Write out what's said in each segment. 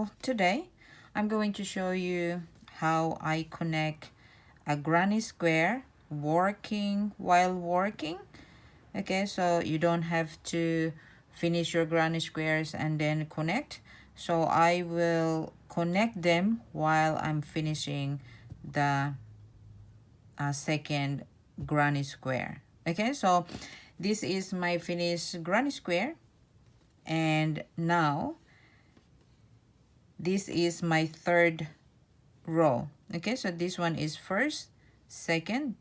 So today I'm going to show you how I connect a granny square while working. Okay, so you don't have to finish your granny squares and then connect. So I will connect them while I'm finishing the second granny square. Okay, so this is my finished granny square, and now this is my third row. Okay, so this one is first, second,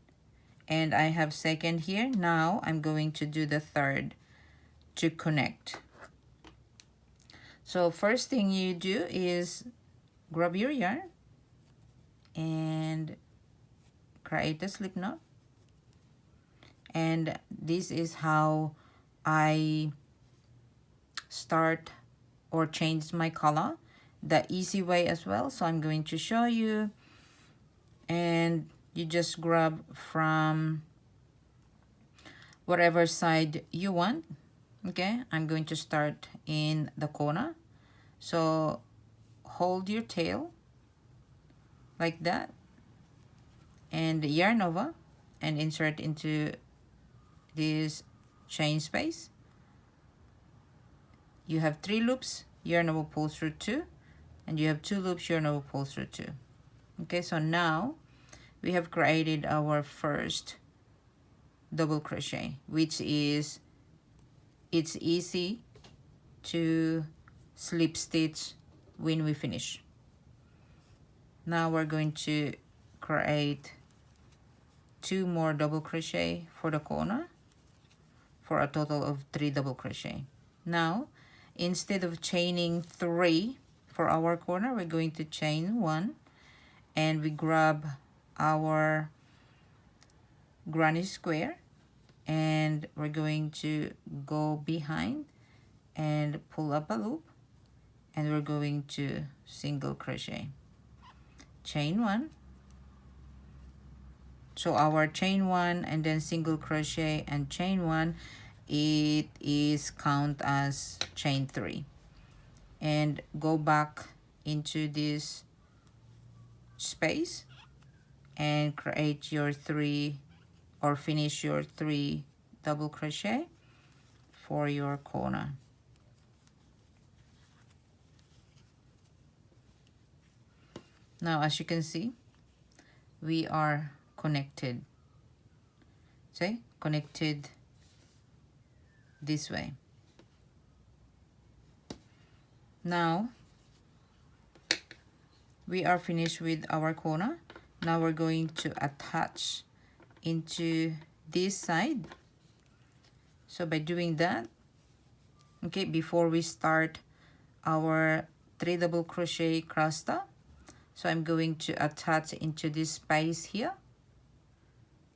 and I have second here. Now I'm going to do the third to connect. So first thing you do is grab your yarn and create a slip knot. And this is how I start or change my color the easy way as well. So I'm going to show you, and you just grab from whatever side you want. Okay, I'm going to start in the corner. So hold your tail like that and yarn over and insert into this chain space. You have 3 loops, yarn over, pull through 2, and you have 2 loops, yarn over, pull through 2. Okay, so now we have created our first double crochet, which is, it's easy to slip stitch when we finish. Now we're going to create 2 more double crochet for the corner for a total of 3 double crochet. Now instead of chaining 3 for our corner, we're going to chain 1, and we grab our granny square and we're going to go behind and pull up a loop, and we're going to single crochet, chain 1. So our chain 1 and then single crochet and chain 1, it is count as chain 3, and go back into this space and create your 3 or finish your 3 double crochet for your corner. Now as you can see, we are connected. See, connected this way. Now we are finished with our corner. Now we're going to attach into this side. So by doing that, okay, before we start our 3 double crochet cluster, so I'm going to attach into this space here.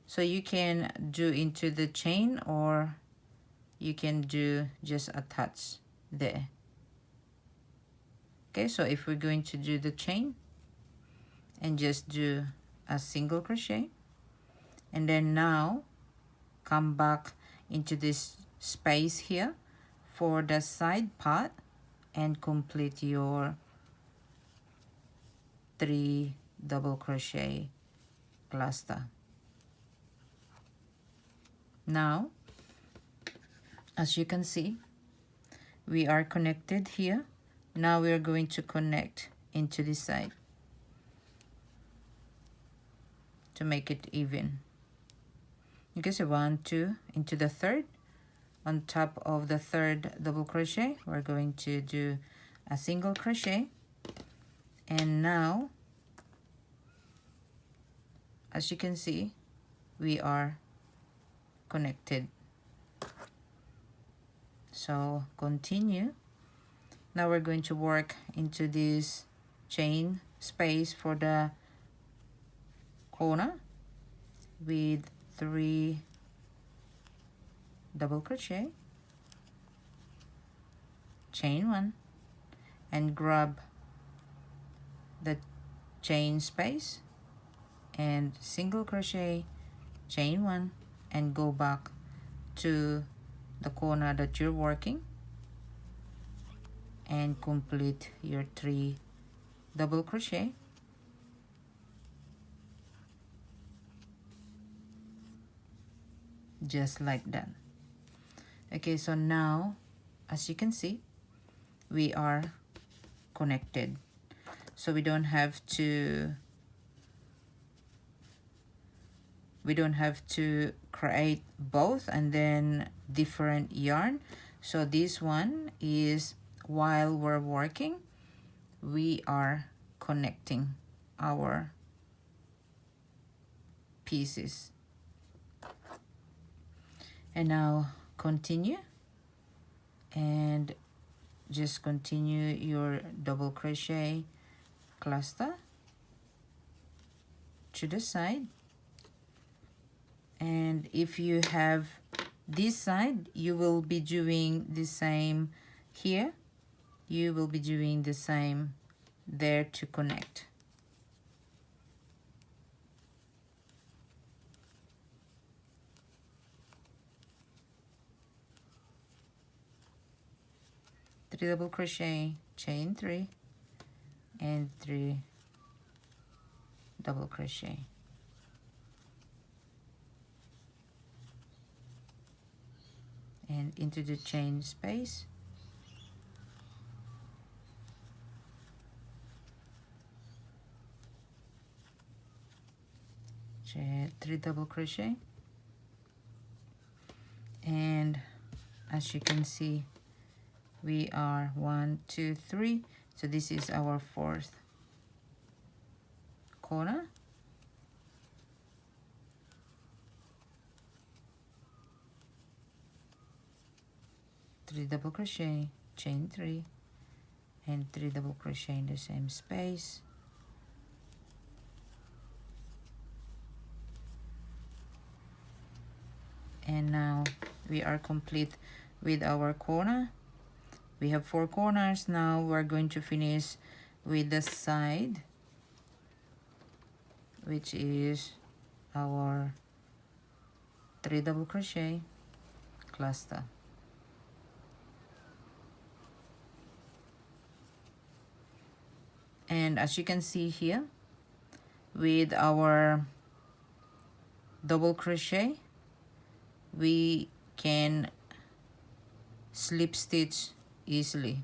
So you can do into the chain, or you can do just attach there. Okay, so if we're going to do the chain and just do a single crochet, and then now come back into this space here for the side part and complete your 3 double crochet cluster. Now as you can see, we are connected here. Now we are going to connect into this side to make it even. Okay, so 1, 2 into the third. On top of the third double crochet, we're going to do a single crochet, and now as you can see, we are connected. So continue. Now we're going to work into this chain space for the corner with 3 double crochet, chain 1, and grab the chain space and single crochet, chain 1, and go back to the corner that you're working, and complete your 3 double crochet. Just like that. Okay, so now as you can see, we are connected, so we don't have to create both and then different yarn. So this one is while we're working, we are connecting our pieces. And now continue, and just continue your double crochet cluster to the side. And if you have this side, you will be doing the same here. You will be doing the same there to connect. Three double crochet, chain 3, and 3 double crochet. And into the chain space, chain 3 double crochet, and as you can see, we are 1 2 3, so this is our 4th corner. Three double crochet, chain 3, and 3 double crochet in the same space. And now we are complete with our corner. We have 4 corners. Now we're going to finish with the side, which is our 3 double crochet cluster. And as you can see here, with our double crochet, we can slip stitch easily.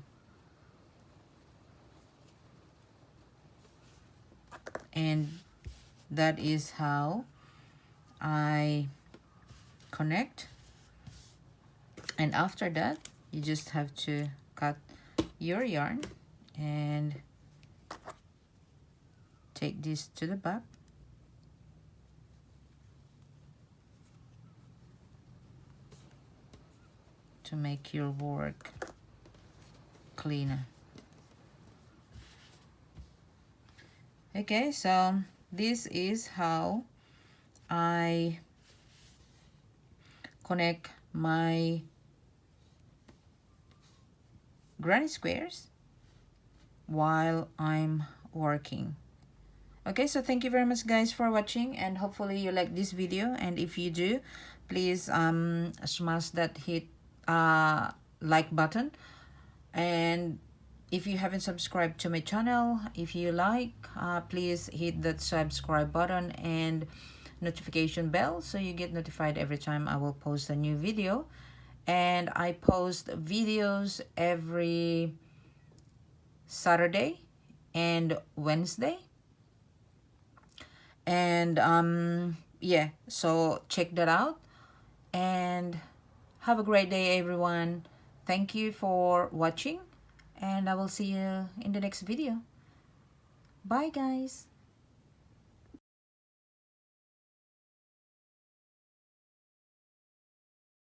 And that is how I connect. And after that, you just have to cut your yarn and take this to the back. To make your work cleaner. Okay, so this is how I connect my granny squares while I'm working. Okay, so thank you very much guys for watching, and hopefully you like this video, and if you do, please smash that like button. And if you haven't subscribed to my channel, if you like, please hit that subscribe button and notification bell so you get notified every time I will post a new video. And I post videos every Saturday and Wednesday. And yeah, so check that out, and have a great day everyone. Thank you for watching, and I will see you in the next video. Bye guys.